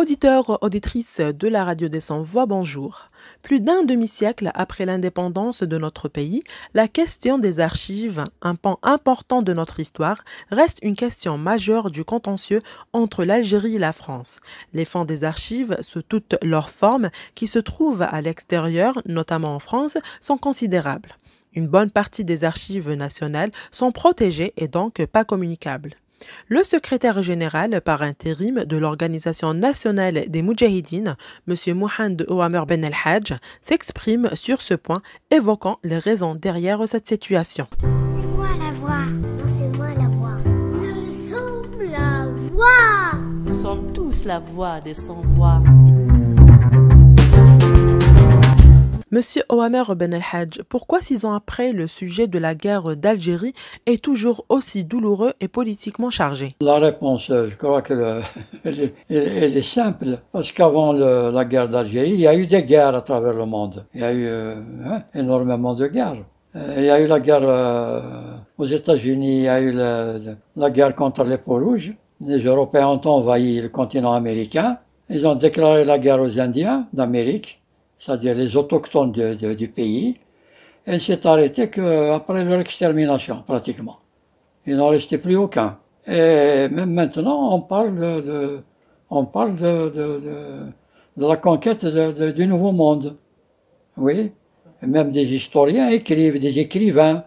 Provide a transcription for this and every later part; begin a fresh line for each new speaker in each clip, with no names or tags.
Auditeurs, auditrices de la radio des Sans-Voix, bonjour. Plus d'un demi-siècle après l'indépendance de notre pays, la question des archives, un pan important de notre histoire, reste une question majeure du contentieux entre l'Algérie et la France. Les fonds des archives, sous toutes leurs formes, qui se trouvent à l'extérieur, notamment en France, sont considérables. Une bonne partie des archives nationales sont protégées et donc pas communicables. Le secrétaire général par intérim de l'Organisation nationale des Moudjahidines, M. Mohamed Ouamer Ben El Hadj, s'exprime sur ce point, évoquant les raisons derrière cette situation.
C'est moi la voix. Non, c'est moi la voix. Nous sommes la voix.
Nous sommes tous la voix des sans-voix.
Monsieur Ouamer Ben El Hadj, pourquoi 6 ans après le sujet de la guerre d'Algérie est toujours aussi douloureux et politiquement chargé?
La réponse, je crois qu'elle elle est simple, parce qu'avant la guerre d'Algérie, il y a eu des guerres à travers le monde. Il y a eu énormément de guerres. Il y a eu la guerre aux États-Unis, il y a eu la guerre contre les peaux rouges. Les Européens ont envahi le continent américain. Ils ont déclaré la guerre aux Indiens d'Amérique, c'est-à-dire les autochtones du pays, et s'est arrêté qu'après leur extermination, pratiquement. Il n'en restait plus aucun. Et même maintenant, on parle de la conquête du Nouveau Monde. Oui. Et même des historiens écrivent, des écrivains.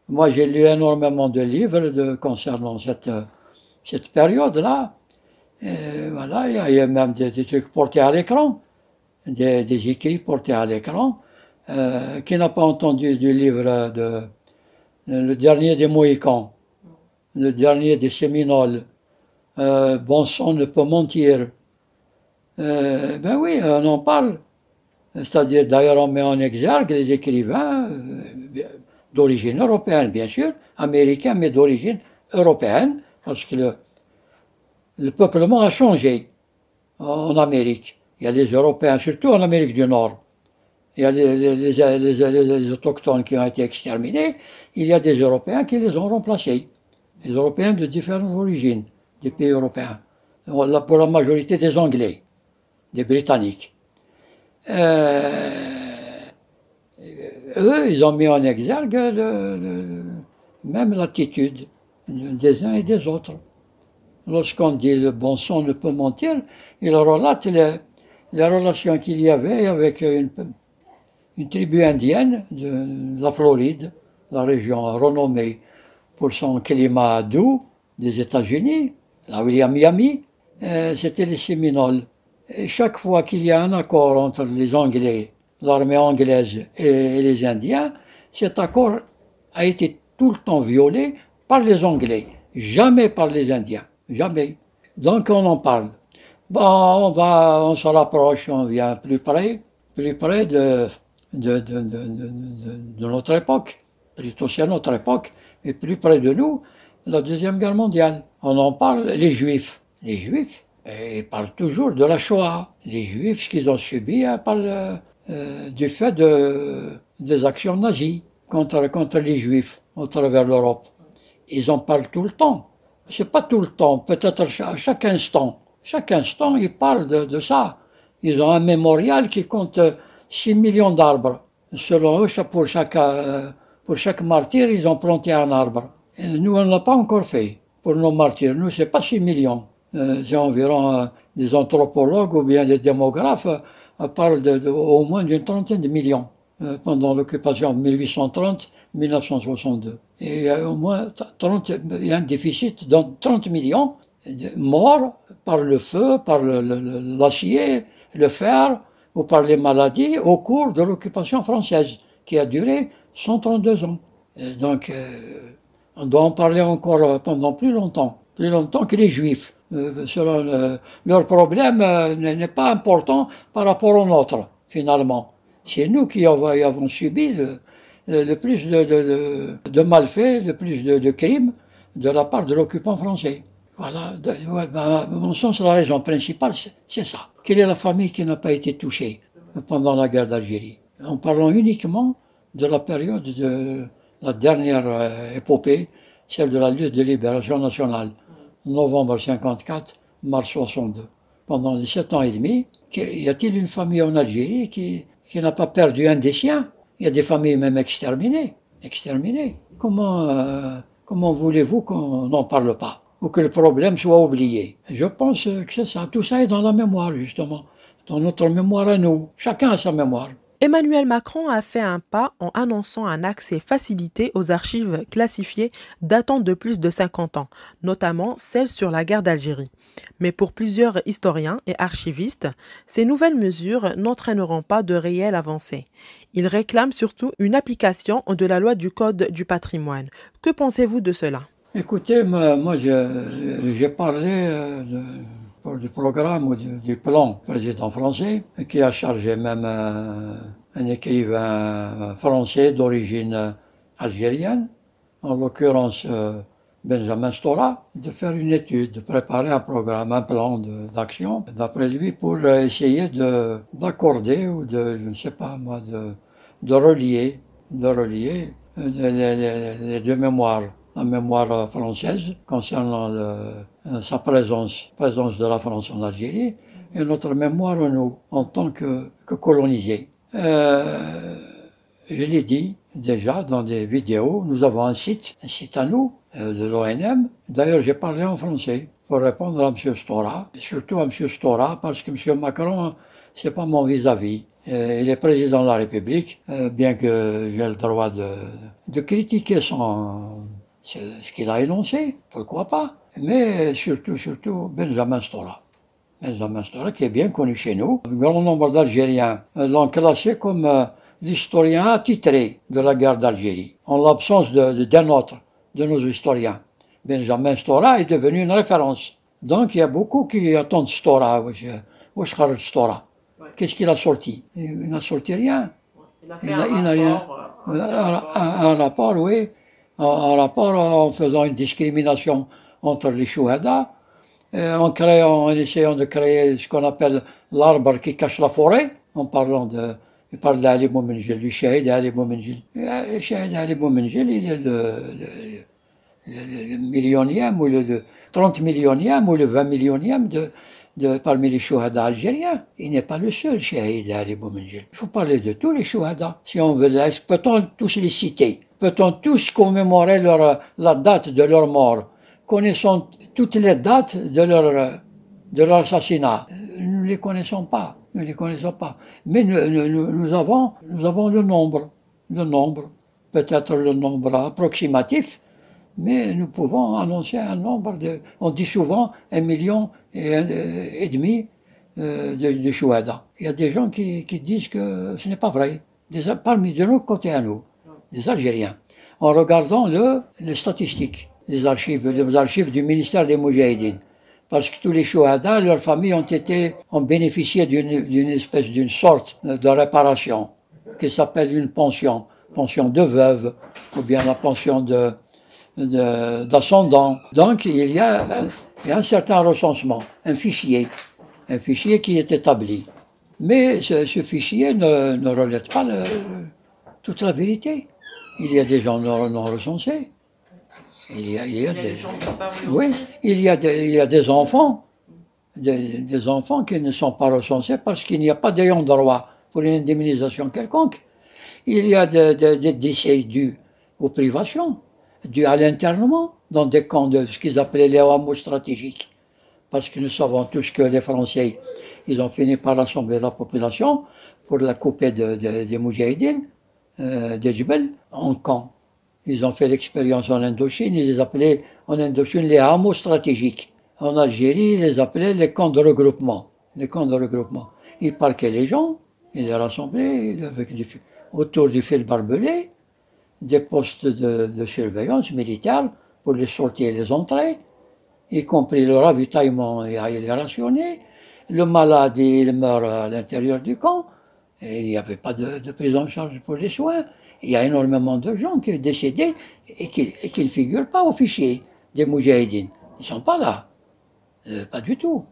Moi, j'ai lu énormément de livres concernant cette période-là. Et voilà, il y a même des trucs portés à l'écran. Des écrits portés à l'écran. Qui n'a pas entendu du livre le dernier des Mohicans, le dernier des Séminoles, Bon sang ne peut mentir. Ben oui, on en parle. C'est-à-dire, d'ailleurs, on met en exergue les écrivains d'origine européenne, bien sûr, américains, mais d'origine européenne, parce que le peuplement a changé en Amérique. Il y a des Européens, surtout en Amérique du Nord. Il y a les autochtones qui ont été exterminés. Il y a des Européens qui les ont remplacés. Les Européens de différentes origines, des pays européens. Pour la majorité des Anglais, des Britanniques. Eux, ils ont mis en exergue même l'attitude des uns et des autres. Lorsqu'on dit le bon sang ne peut mentir, il relate les relations qu'il y avait avec une tribu indienne de la Floride, la région renommée pour son climat doux des États-Unis, là où il y a Miami, c'était les Séminoles. Et chaque fois qu'il y a un accord entre les Anglais, l'armée anglaise et les Indiens, cet accord a été tout le temps violé par les Anglais, jamais par les Indiens, jamais. Donc on en parle. Bon, on se rapproche, on vient plus près de notre époque, plutôt c'est notre époque, et plus près de nous, la Deuxième Guerre mondiale. On en parle, les Juifs, ils parlent toujours de la Shoah. Les Juifs, ce qu'ils ont subi du fait des actions nazies contre les Juifs à travers l'Europe. Ils en parlent tout le temps. C'est pas tout le temps, peut-être à chaque instant. Chaque instant, ils parlent de ça. Ils ont un mémorial qui compte 6 millions d'arbres. Selon eux, pour chaque martyr, ils ont planté un arbre. Et nous, on ne l'a pas encore fait pour nos martyrs. Nous, c'est pas 6 millions. C'est environ des anthropologues ou bien des démographes parlent au moins d'une trentaine de millions pendant l'occupation 1830-1962. Et il y a au moins il y a un déficit de 30 millions morts par le feu, par l'acier, le fer ou par les maladies au cours de l'occupation française qui a duré 132 ans. Et donc, on doit en parler encore pendant plus longtemps que les Juifs. Selon leur problème n'est pas important par rapport au nôtre, finalement. C'est nous qui avons subi le plus de malfaits, le plus de crimes de la part de l'occupant français. Voilà, à mon sens, la raison principale, c'est ça. Quelle est la famille qui n'a pas été touchée pendant la guerre d'Algérie? En parlant uniquement de la période de la dernière épopée, celle de la lutte de libération nationale, novembre 54, mars 62. pendant les 7 ans et demi. Y a-t-il une famille en Algérie qui n'a pas perdu un des siens? Il y a des familles même exterminées. Comment voulez-vous qu'on n'en parle pas? Ou que le problème soit oublié? Je pense que c'est ça. Tout ça est dans la mémoire, justement. Dans notre mémoire à nous. Chacun a sa mémoire.
Emmanuel Macron a fait un pas en annonçant un accès facilité aux archives classifiées datant de plus de 50 ans, notamment celles sur la guerre d'Algérie. Mais pour plusieurs historiens et archivistes, ces nouvelles mesures n'entraîneront pas de réelles avancées. Ils réclament surtout une application de la loi du Code du patrimoine. Que pensez-vous de cela?
Écoutez, moi j'ai parlé du programme ou du plan président français, qui a chargé même un écrivain français d'origine algérienne, en l'occurrence Benjamin Stora, de faire une étude, de préparer un programme, un plan d'action, d'après lui, pour essayer d'accorder ou je ne sais pas moi, de relier les deux mémoires. La mémoire française concernant sa présence de la France en Algérie et notre mémoire, nous, en tant que colonisés. Je l'ai dit déjà dans des vidéos, nous avons un site à nous, de l'ONM. D'ailleurs, j'ai parlé en français. Il faut répondre à M. Stora, surtout à M. Stora, parce que M. Macron, c'est pas mon vis-à-vis. Il est président de la République, bien que j'ai le droit de critiquer ce qu'il a énoncé, pourquoi pas. Mais surtout Benjamin Stora. Benjamin Stora, qui est bien connu chez nous. Un grand nombre d'Algériens l'ont classé comme l'historien attitré de la guerre d'Algérie, en l'absence d'un autre de nos historiens. Benjamin Stora est devenu une référence. Donc il y a beaucoup qui attendent Stora. Stora. Qu'est-ce qu'il a sorti? Il n'a sorti rien.
Il n'a rien.
Un rapport, oui. Un rapport en faisant une discrimination entre les chouhadas, en essayant de créer ce qu'on appelle l'arbre qui cache la forêt, il parle d'Ali Boumenjil, du Shahid Ali Boumenjil. Le Shahid Ali Boumenjil, il est le millionième, ou le 30 millionième, ou le 20 millionième parmi les chouhadas algériens. Il n'est pas le seul Shahid Ali Boumenjil. Il faut parler de tous les chouhadas. Si on veut, peut-on tous les citer? Peut-on tous commémorer la date de leur mort? Connaissons toutes les dates de leur assassinat? Nous ne les connaissons pas. Mais nous avons le nombre. Peut-être le nombre approximatif, mais nous pouvons annoncer un nombre on dit souvent 1,5 million de chouhadas. Il y a des gens qui disent que ce n'est pas vrai. Parmi de notre côté à nous. Des Algériens, en regardant les statistiques, les archives du ministère des Moudjahidines. Parce que tous les chouhadas, leurs familles ont bénéficié d'une sorte de réparation, qui s'appelle une pension de veuve, ou bien la pension d'ascendant. Donc il y a un certain recensement, un fichier qui est établi. Mais ce fichier ne relève pas toute la vérité. Il y a des gens non recensés. Il y a des enfants, des enfants qui ne sont pas recensés parce qu'il n'y a pas d'ayant droit pour une indemnisation quelconque. Il y a des décès dus aux privations, dus à l'internement, dans des camps de ce qu'ils appelaient les hameaux stratégiques. Parce que nous savons tous que les Français, ils ont fini par rassembler la population pour la couper des Moudjahidines, des Djebel, en camp. Ils ont fait l'expérience en Indochine, ils les appelaient en Indochine les hameaux stratégiques. En Algérie, ils les appelaient les camps de regroupement. Ils parquaient les gens, ils les rassemblaient autour du fil barbelé, des postes de surveillance militaire pour les sorties et les entrées, y compris le ravitaillement et les rationner. Le malade, il meurt à l'intérieur du camp. Et il n'y avait pas de prise en charge pour les soins. Il y a énormément de gens qui sont décédés et qui ne figurent pas au fichier des Moudjahidines. Ils ne sont pas là. Pas du tout.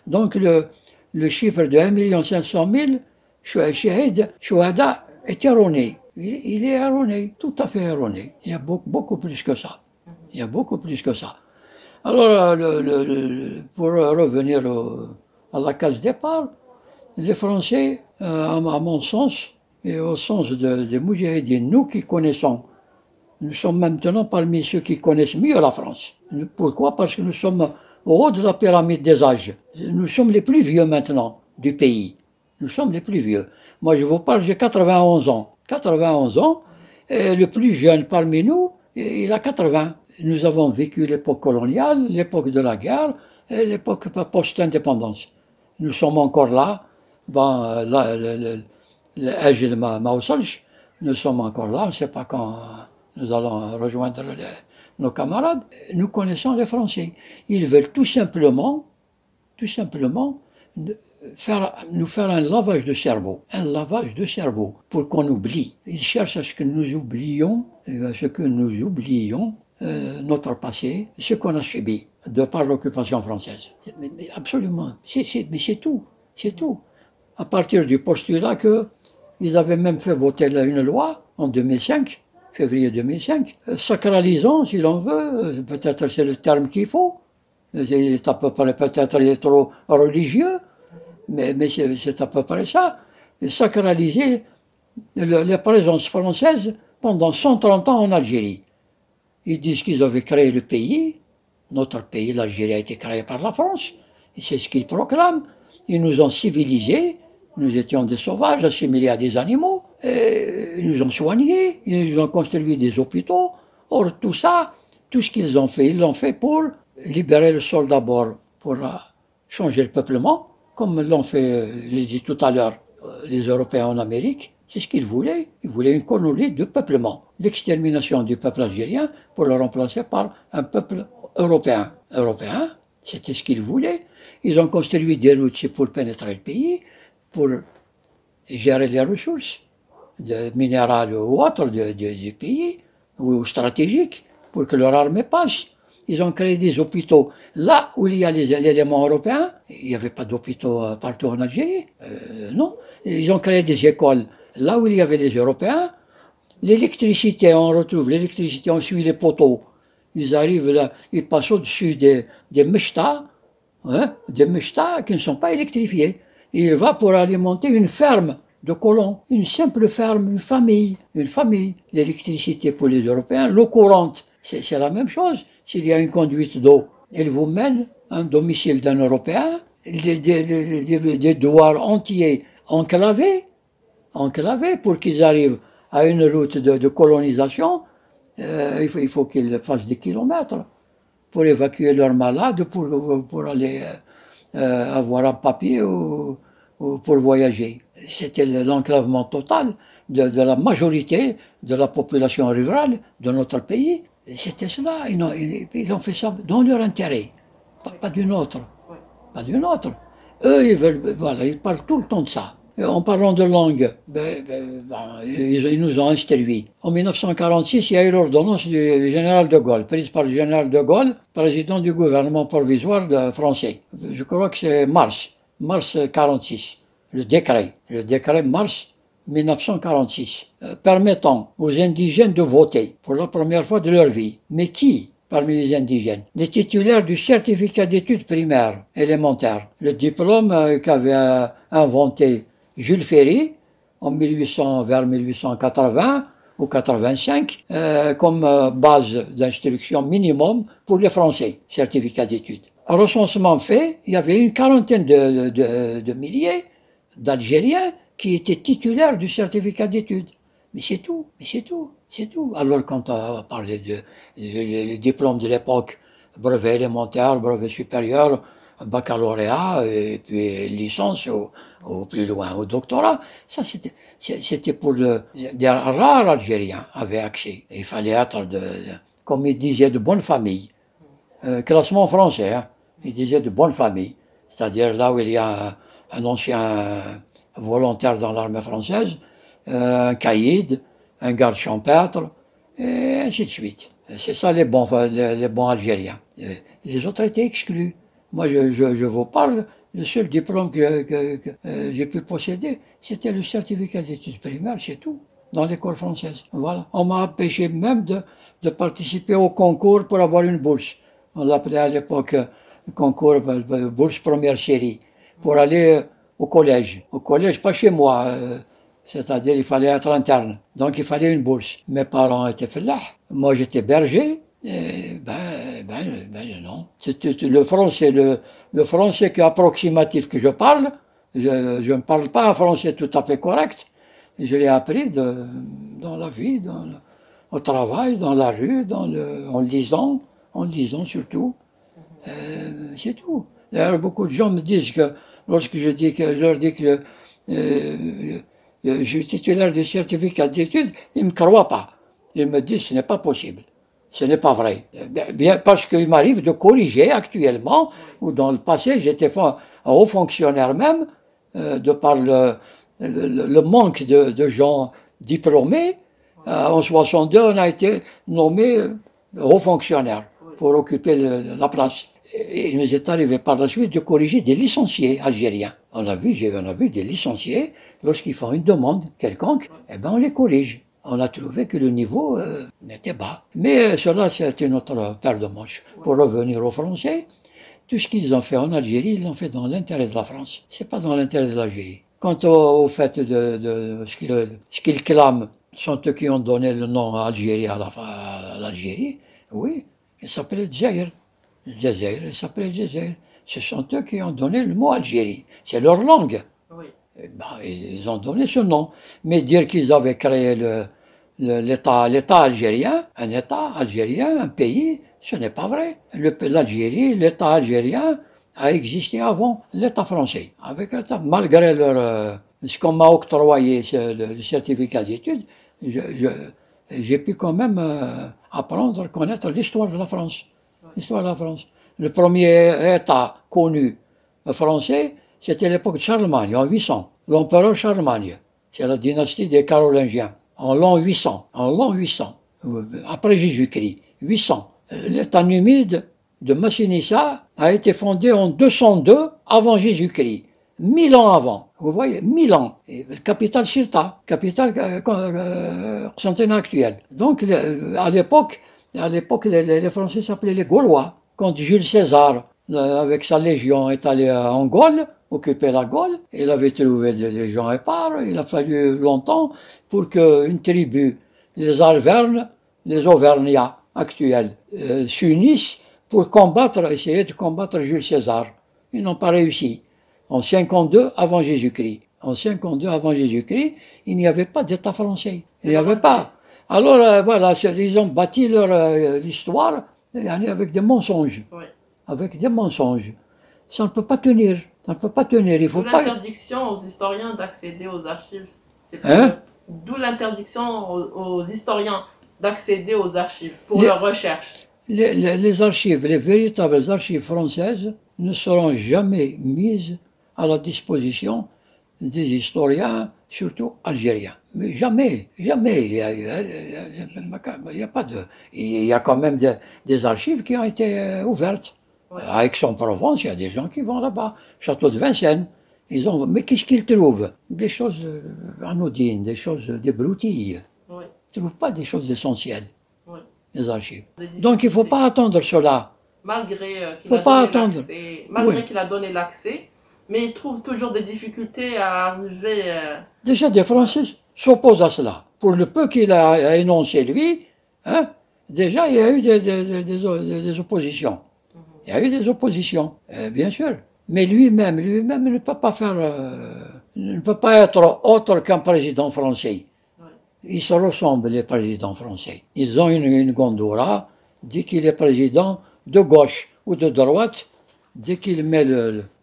Donc le chiffre de 1 500 000 chouhada est erroné. Il est erroné, tout à fait erroné. Il y a beaucoup plus que ça. Alors, pour revenir à la case départ, les Français, à mon sens, et au sens des Moudjahidines, nous qui connaissons, nous sommes maintenant parmi ceux qui connaissent mieux la France. Pourquoi? Parce que nous sommes au haut de la pyramide des âges. Nous sommes les plus vieux maintenant du pays. Nous sommes les plus vieux. Moi, je vous parle, j'ai 91 ans. 91 ans, et le plus jeune parmi nous, il a 80. Nous avons vécu l'époque coloniale, l'époque de la guerre, et l'époque post-indépendance. Nous sommes encore là. Bon, là, nous sommes encore là, on ne sait pas quand nous allons rejoindre nos camarades. Nous connaissons les Français. Ils veulent tout simplement nous faire un lavage de cerveau. Un lavage de cerveau pour qu'on oublie. Ils cherchent à ce que nous oublions, notre passé, ce qu'on a subi de par l'occupation française. Mais absolument, mais c'est tout, c'est tout. À partir du postulat qu'ils avaient même fait voter une loi en 2005, février 2005, sacralisant, si l'on veut, peut-être c'est le terme qu'il faut, c'est à peu près, peut-être il est trop religieux, mais c'est à peu près ça, sacraliser la présence française pendant 130 ans en Algérie. Ils disent qu'ils avaient créé le pays, notre pays, l'Algérie a été créé par la France, et c'est ce qu'ils proclament. Ils nous ont civilisés, nous étions des sauvages assimilés à des animaux, et ils nous ont soignés, ils nous ont construit des hôpitaux. Or, tout ça, tout ce qu'ils ont fait, ils l'ont fait pour libérer le sol d'abord, pour changer le peuplement, comme l'ont fait, je l'ai dit tout à l'heure, les Européens en Amérique. C'est ce qu'ils voulaient. Ils voulaient une colonie de peuplement, l'extermination du peuple algérien pour le remplacer par un peuple européen. Européen, c'était ce qu'ils voulaient. Ils ont construit des routes pour pénétrer le pays, pour gérer les ressources minérales ou autres du pays, ou stratégiques, pour que leur armée passe. Ils ont créé des hôpitaux là où il y a l'élément européen. Il n'y avait pas d'hôpitaux partout en Algérie. Non. Ils ont créé des écoles là où il y avait les Européens. L'électricité, on retrouve l'électricité, on suit les poteaux. Ils arrivent là, ils passent au-dessus des mechtas, des mechtas qui ne sont pas électrifiés. Et il va pour alimenter une ferme de colons, une simple ferme, une famille. L'électricité pour les Européens, l'eau courante, c'est la même chose. S'il y a une conduite d'eau, elle vous mène à un domicile d'un Européen, des douars entiers enclavés pour qu'ils arrivent à une route de colonisation. Il faut qu'ils fassent des kilomètres pour évacuer leurs malades, pour aller avoir un papier ou pour voyager. C'était l'enclavement total de la majorité de la population rurale de notre pays. C'était cela. Ils ont fait ça dans leur intérêt, pas d'une autre. Pas d'une autre. Eux, ils parlent tout le temps de ça. Et en parlant de langue, ils nous ont instruits. En 1946, il y a eu l'ordonnance du général de Gaulle, prise par le général de Gaulle, président du gouvernement provisoire français. Je crois que c'est mars 46, le décret mars 1946, permettant aux indigènes de voter pour la première fois de leur vie. Mais qui parmi les indigènes? Les titulaires du certificat d'études primaires élémentaires, le diplôme qu'avait inventé Jules Ferry vers 1880 ou 85 comme base d'instruction minimum pour les Français, certificat d'études. Recensement fait, il y avait une quarantaine de milliers d'Algériens qui étaient titulaires du certificat d'études. Mais c'est tout. Alors quand on parlait des diplômes de l'époque, brevet élémentaire, brevet supérieur, baccalauréat et puis licence au plus loin au doctorat, ça c'était pour des rares Algériens avaient accès. Il fallait être comme il disait, de bonne famille. Classement français, hein. Il disait de bonne famille, c'est-à-dire là où il y a un ancien volontaire dans l'armée française, un caïd, un garde champêtre, et ainsi de suite. C'est ça les bons Algériens. Les autres étaient exclus. Moi, je vous parle, le seul diplôme que j'ai pu posséder, c'était le certificat d'études primaires, c'est tout, dans l'école française. Voilà. On m'a empêché même de participer au concours pour avoir une bourse. On l'appelait à l'époque concours, bourse première série. pour aller au collège. Au collège, pas chez moi, c'est-à-dire il fallait être interne. Donc il fallait une bourse. Mes parents étaient fellahs, moi j'étais berger. Et non. Le français qui est approximatif que je parle, je ne parle pas un français tout à fait correct. Je l'ai appris dans la vie, au travail, dans la rue, en lisant surtout. C'est tout. D'ailleurs, beaucoup de gens me disent que, lorsque je leur dis que je suis titulaire du certificat d'études, ils ne me croient pas. Ils me disent que ce n'est pas possible. Ce n'est pas vrai. Bien, parce qu'il m'arrive de corriger actuellement, ou dans le passé, j'étais un haut fonctionnaire même, de par le manque de gens diplômés. En 62, on a été nommé haut fonctionnaire pour occuper la place. Et il nous est arrivé par la suite de corriger des licenciés algériens. On a vu des licenciés, lorsqu'ils font une demande quelconque, eh ben on les corrige. On a trouvé que le niveau était bas. Mais cela, c'était notre paire de manches. Pour revenir aux Français, tout ce qu'ils ont fait en Algérie, ils l'ont fait dans l'intérêt de la France. C'est pas dans l'intérêt de l'Algérie. Quant au fait de ce qu'ils clament, sont eux qui ont donné le nom Algérie à l'Algérie, oui, il s'appelait Djaïr. Djaïr, il s'appelait Djaïr. Ce sont eux qui ont donné le mot Algérie. C'est leur langue. Oui. Ben, ils ont donné ce nom. Mais dire qu'ils avaient créé l'État algérien, un pays, ce n'est pas vrai. L'Algérie, l'État algérien a existé avant l'État français. Malgré ce qu'on m'a octroyé, le certificat d'études, j'ai pu quand même apprendre, connaître l'histoire de la France. L'histoire de la France. Le premier État connu français, c'était l'époque de Charlemagne, en 800. L'empereur Charlemagne, c'est la dynastie des Carolingiens, en l'an 800. Après Jésus-Christ, 800. L'État numide de Massinissa a été fondé en 202 avant Jésus-Christ. 1000 ans avant, vous voyez, 1000 ans. Capitale Cirta, capitale Constantinople actuelle. Donc, à l'époque, les Français s'appelaient les Gaulois. Quand Jules César, avec sa légion, est allé en Gaule, occuper la Gaule, il avait trouvé des gens épars. Il a fallu longtemps pour qu'une tribu, les Arvernes, les Auvergnats actuels, s'unissent pour essayer de combattre Jules César. Ils n'ont pas réussi. En 52 avant Jésus-Christ. En 52 avant Jésus-Christ, il n'y avait pas d'État français. Il n'y avait pas. Alors voilà, ils ont bâti leur histoire avec des mensonges. Oui. Avec des mensonges. Ça ne peut pas tenir. Ça ne peut pas tenir. Il faut pas.
L'interdiction aux historiens d'accéder aux archives. D'où l'interdiction aux historiens d'accéder aux archives pour leurs recherches.
Les archives, les véritables archives françaises ne seront jamais mises à la disposition des historiens, surtout algériens. Mais jamais. Il y a quand même des archives qui ont été ouvertes. Ouais. À Aix-en-Provence, il y a des gens qui vont là-bas. Château de Vincennes. Mais qu'est-ce qu'ils trouvent? Des choses anodines, des broutilles. Ouais. Ils ne trouvent pas des choses essentielles, ouais. Les archives. Donc il ne faut pas attendre cela.
Malgré qu'il a donné l'accès, mais il trouve toujours des difficultés à arriver...
Déjà, des Français s'opposent à cela. Pour le peu qu'il a énoncé, lui, hein, déjà, il y a eu des oppositions. Il y a eu des oppositions, bien sûr. Mais lui-même ne peut pas ne peut pas être autre qu'un président français. Ils se ressemblent, les présidents français. Ils ont une Gondoura, dit qu'il est président de gauche ou de droite. Dès qu'il met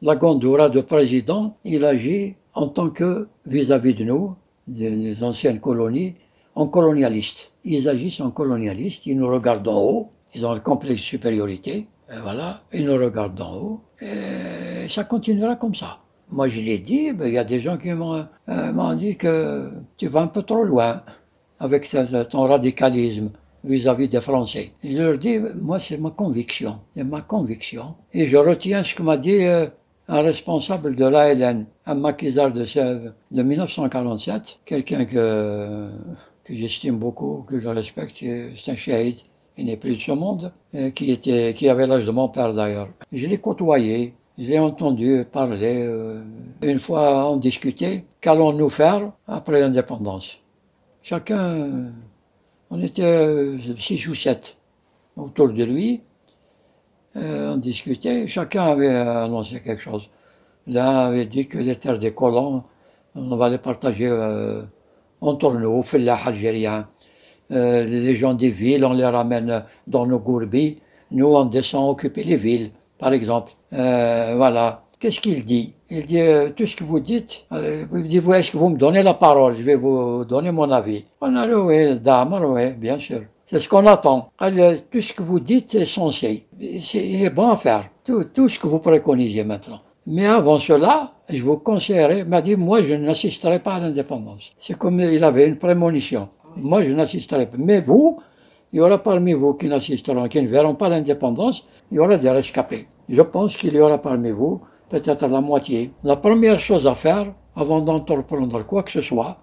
la Gondoura de président, il agit en tant que, vis-à-vis de nous, des anciennes colonies, en colonialiste. Ils agissent en colonialiste, ils nous regardent d'en haut, ils ont le complexe de supériorité, et voilà, ils nous regardent d'en haut, et ça continuera comme ça. Moi je l'ai dit, il y a des gens qui m'ont dit que tu vas un peu trop loin avec ton radicalisme vis-à-vis des Français. Je leur dis, moi c'est ma conviction, et je retiens ce que m'a dit un responsable de l'ALN, un maquisard de Sèvres de 1947, quelqu'un que j'estime beaucoup, que je respecte, c'est un shahid, il n'est plus de ce monde, qui avait l'âge de mon père d'ailleurs. Je l'ai côtoyé, Je l'ai entendu parler. Une fois, on discutait. Qu'allons-nous faire après l'indépendance? Chacun, on était 6 ou 7 autour de lui. On discutait. Chacun avait annoncé quelque chose. L'un avait dit que les terres des colons, on va les partager entre nous, aux fellahs algériens. Les gens des villes, on les ramène dans nos gourbis. Nous, on descend occuper les villes, par exemple. Voilà. Qu'est-ce qu'il dit? Il dit, tout ce que vous dites, il dit, est-ce que vous me donnez la parole? Je vais vous donner mon avis. On a dit, oui, Damar, oui, bien sûr. C'est ce qu'on attend. Tout ce que vous dites est censé. Il est bon à faire. Tout ce que vous préconisez maintenant. Mais avant cela, je vous conseillerais, il m'a dit, moi, je n'assisterai pas à l'indépendance. C'est comme il avait une prémonition. Moi, je n'assisterai pas. Mais vous, il y aura parmi vous qui n'assisteront, qui ne verront pas l'indépendance, il y aura des rescapés. Je pense qu'il y aura parmi vous peut-être la moitié. La première chose à faire, avant d'entreprendre quoi que ce soit,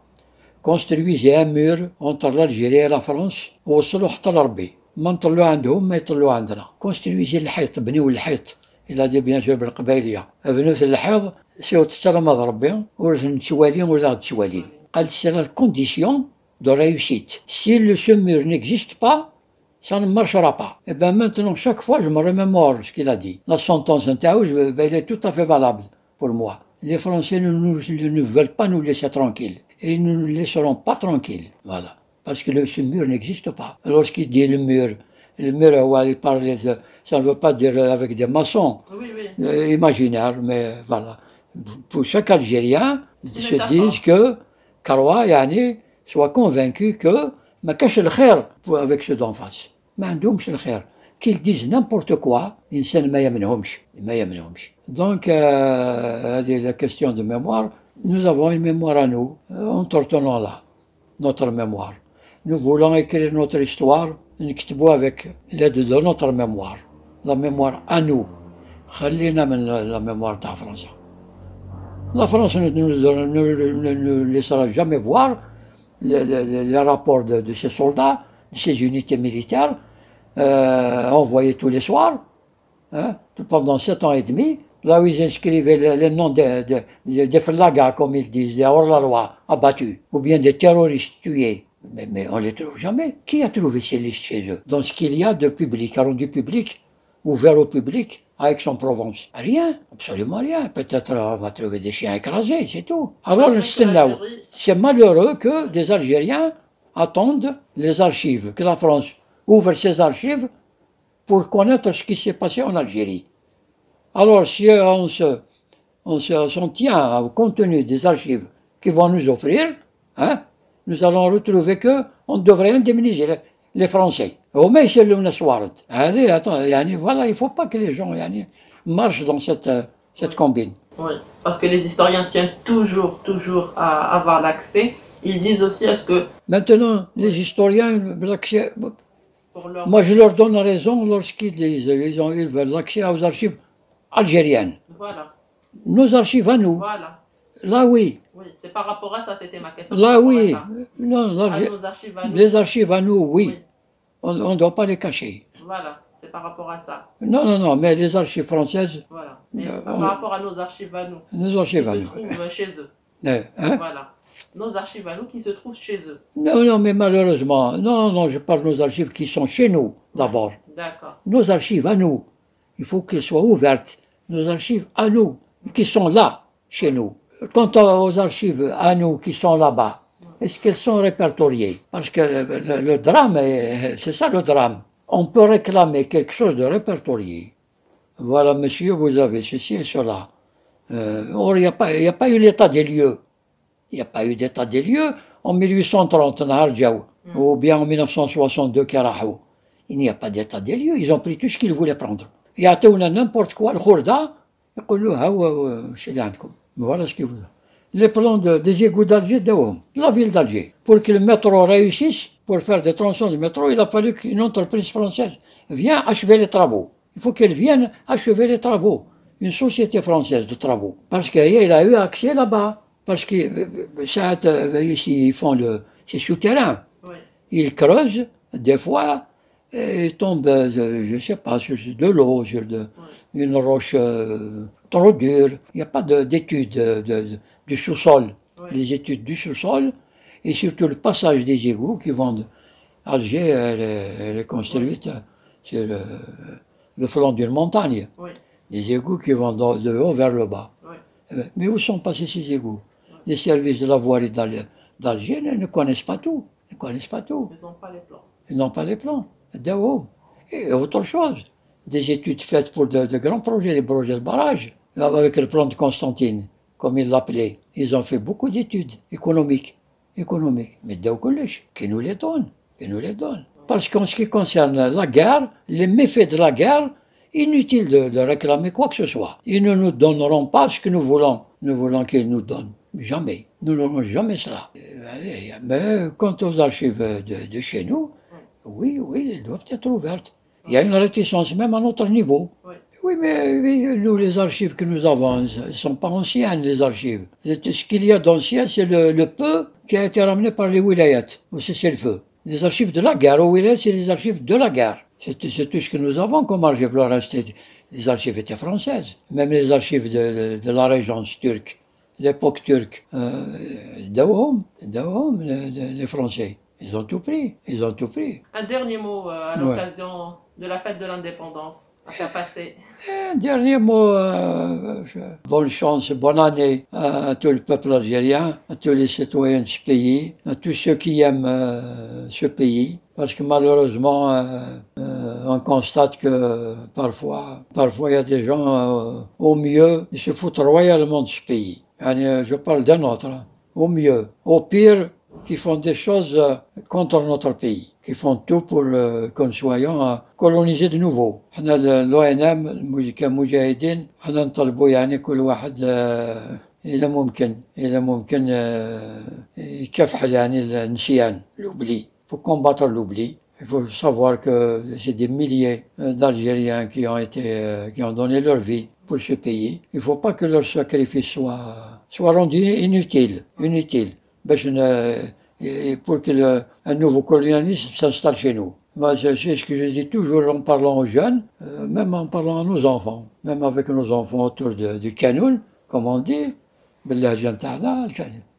construisez un mur entre l'Algérie et la France, ووصلوا حتى لربي. ما نطلعوا عندهم ما يطلعوا عندنا. Construisez الحيط, بنيوا الحيط. Il a dit bien sûr بالقبائلية. بنوا الحيط, سيو تترمض ربي, ورزن تشوالين ولا تشوالين. قال c'est la condition de réussite. Si ce mur n'existe pas, ça ne marchera pas. Et bien maintenant, chaque fois, je me remémore ce qu'il a dit. La sentence elle est tout à fait valable pour moi. Les Français ne veulent pas nous laisser tranquilles. Et ils ne nous laisseront pas tranquilles. Voilà. Parce que ce mur n'existe pas. Lorsqu'il dit le mur, il parle, ça ne veut pas dire avec des maçons imaginaires, mais voilà. Pour chaque Algérien, se disent que Karoua, Yani, soit convaincu que ما كاش الخير avec ceux d'en face. ما عندهمش الخير. Qu'ils disent n'importe quoi, الإنسان ما يمنهمش. Donc, هذه la question de mémoire. Nous avons une mémoire à nous. Entretenons-la, notre mémoire. Nous voulons écrire notre histoire, نكتبوا avec l'aide de notre mémoire. La mémoire à nous. خلينا من la mémoire تاع فرنسا. La France ne nous laissera jamais voir les rapports de ces soldats, de ces unités militaires, envoyés tous les soirs, pendant 7 ans et demi, là où ils inscrivaient les noms des flagas, comme ils disent, des hors-la-loi abattus, ou bien des terroristes tués. Mais on ne les trouve jamais. Qui a trouvé ces listes chez eux? Dans ce qu'il y a de public, rendu public, ouvert au public, à Aix-en-Provence. Rien, absolument rien. Peut-être on va trouver des chiens écrasés, c'est tout. Alors, c'est malheureux que des Algériens attendent les archives, que la France ouvre ses archives pour connaître ce qui s'est passé en Algérie. Alors, si on s'en tient au contenu des archives qu'ils vont nous offrir, nous allons retrouver qu'on devrait indemniser les Français. Voilà, il ne faut pas que les gens marchent dans cette combine.
Oui, parce que les historiens tiennent toujours à avoir l'accès. Ils disent aussi à ce que...
Maintenant, les historiens, l'accès... Moi, je leur donne raison lorsqu'ils disent ils veulent l'accès aux archives algériennes.
Voilà.
Nos archives à nous.
Voilà.
Là, oui.
Oui, c'est par rapport à ça, c'était ma question.
Là, oui. Non,
nos archives à nous.
Les archives à nous, oui. On ne doit pas les cacher.
Voilà, c'est par rapport à ça.
Non, mais les archives françaises...
Voilà, mais par rapport à nos archives à nous.
Nos archives à nous.
Qui se trouvent chez eux. Voilà. Nos archives à nous qui se trouvent chez eux.
Non, mais malheureusement, non, je parle de nos archives qui sont chez nous, d'abord.
D'accord.
Nos archives à nous, il faut qu'elles soient ouvertes. Nos archives à nous, qui sont là, chez nous. Quant aux archives à nous qui sont là-bas, est-ce qu'elles sont répertoriées? Parce que le drame, c'est ça le drame. On peut réclamer quelque chose de répertorié. Voilà, monsieur, vous avez ceci et cela. Or, il n'y a pas eu l'état des lieux. Il n'y a pas eu d'état des lieux en 1830, ou bien en 1962, Karahou. Il n'y a pas d'état des lieux. Ils ont pris tout ce qu'ils voulaient prendre. Il y a n'importe quoi. Le Khourda, voilà ce qu'ils voulaient. Les plans des égouts d'Alger, la ville d'Alger. Pour que le métro réussisse, pour faire des tronçons de métro, il a fallu qu'une entreprise française vienne achever les travaux. Il faut qu'elle vienne achever les travaux. Une société française de travaux. Parce qu'il a eu accès là-bas. Parce que ici, ils font c'est souterrain. Oui. Ils creusent, des fois, et il tombe, je ne sais pas, sur de l'eau, sur une roche trop dure. Il n'y a pas d'études du sous-sol.
Oui.
Les études du sous-sol, et surtout le passage des égouts qui vont d'Alger, elle est construite sur le flanc d'une montagne.
Oui.
Des égouts qui vont de haut vers le bas.
Oui.
Mais où sont passés ces égouts? Les services de la voirie d'Alger ne connaissent pas tout. Ils ne connaissent pas tout.
Ils n'ont pas les plans.
Ils n'ont pas les plans. Et autre chose, des études faites pour de grands projets, des projets de barrage, avec le plan de Constantine, comme ils l'appelaient. Ils ont fait beaucoup d'études économiques. Mais qui nous les donnent. Parce qu'en ce qui concerne la guerre, les méfaits de la guerre, inutile de réclamer quoi que ce soit. Ils ne nous donneront pas ce que nous voulons. Nous voulons qu'ils nous donnent. Jamais. Nous n'aurons jamais cela. Mais quant aux archives de chez nous, oui, elles doivent être ouvertes. Il y a une réticence même à notre niveau. Oui, mais nous, les archives que nous avons, elles ne sont pas anciennes, les archives. Ce qu'il y a d'ancien, c'est le peu qui a été ramené par les wilayats, au cessez-le-feu. Les archives de la guerre, aux wilayats, c'est les archives de la guerre. C'est tout ce que nous avons comme archives. Le reste, les archives étaient françaises. Même les archives de la régence turque, l'époque turque, Daoum, les Français, ils ont tout pris.
Un dernier mot à l'occasion de la fête de l'indépendance à faire passer.
Un dernier mot, bonne chance, bonne année à tout le peuple algérien, à tous les citoyens de ce pays, à tous ceux qui aiment ce pays. Parce que malheureusement, on constate que parfois il y a des gens, au mieux, ils se foutent royalement de ce pays. Je parle d'un autre, hein. Au mieux. Au pire, qui font des choses contre notre pays, qui font tout pour que nous soyons colonisés de nouveau. l'ONM كمجاهدين حنا نطلبوا يعني كل واحد إذا ممكن يكافح يعني النسيان, l'oubli. Il faut combattre l'oubli. Il faut savoir que c'est des milliers d'Algériens qui ont donné leur vie pour ce pays. Il ne faut pas que leur sacrifice soit rendu inutile. Pour que un nouveau colonialisme s'installe chez nous. Moi, c'est ce que je dis toujours en parlant aux jeunes, même en parlant à nos enfants, même avec nos enfants autour du canoun, comme on dit, باللهجة نتاعنا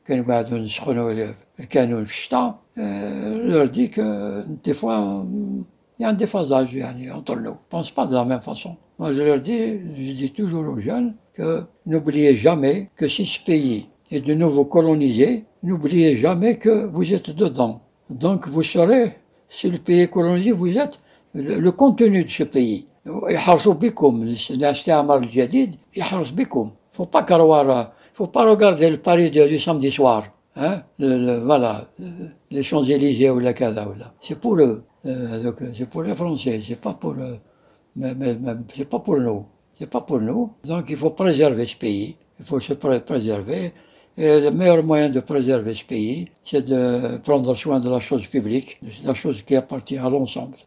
كانوا قاعدوا نسخنوا الكانون في الشتاء, leur dit que des fois il y a un déphasage entre nous. On ne pense pas de la même façon. Moi, je dis toujours aux jeunes que n'oubliez jamais que si ce pays est de nouveau colonisé, n'oubliez jamais que vous êtes dedans. Donc vous saurez, si le pays est colonisé, vous êtes le contenu de ce pays. يحرصوا بكم الاستعمار الجديد يحرص بكم. Faut pas regarder le Paris du samedi soir, hein, voilà, les Champs-Élysées ou la Cada ou là. C'est pour eux, c'est pour les Français, c'est pas pour c'est pas pour nous, c'est pas pour nous. Donc il faut préserver ce pays, il faut se préserver. Et le meilleur moyen de préserver ce pays, c'est de prendre soin de la chose publique, de la chose qui appartient à l'ensemble.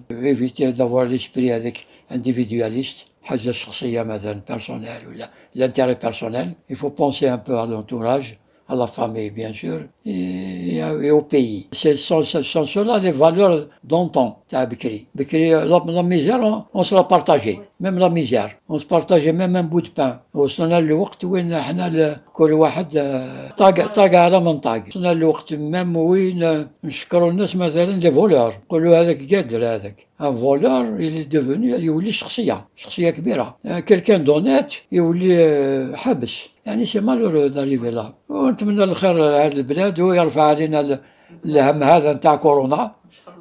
Éviter d'avoir l'esprit avec individualiste, personnel ou l'intérêt personnel. Il faut penser un peu à l'entourage, à la famille bien sûr, et au pays. Ce sont cela les valeurs d'antan, Bekri. La misère, on se la partageait, même la misère. On se partageait même un bout de pain. وصلنا للوقت وين احنا كل واحد طاق على من طاق. وصلنا للوقت même وين نشكروا الناس مثلا لي فولور. نقولوا هذاك قادر هذاك. ان فولور il est devenu يولي شخصية كبيرة. quelqu'un d'honnête يولي حبس. يعني سي مالورو d'arriver là. ونتمنى الخير لهذه البلاد ويرفع علينا الهم هذا نتاع كورونا.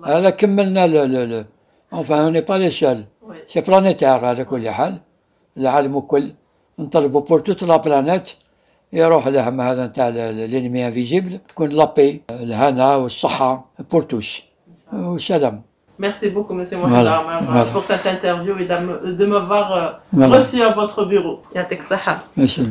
هذا كملنا enfin on n'est pas les seuls. C'est planétaire على كل حال. العالم كل نطلبوا pour toute la planète يروح الهم هذا نتاع l'ennemi invisible, تكون la paix, الهنا والصحة pour tous. والسلام.
Merci beaucoup, monsieur Mohamed Amar, pour cette interview et de m'avoir reçu à votre bureau. Yatek Saha.
Merci.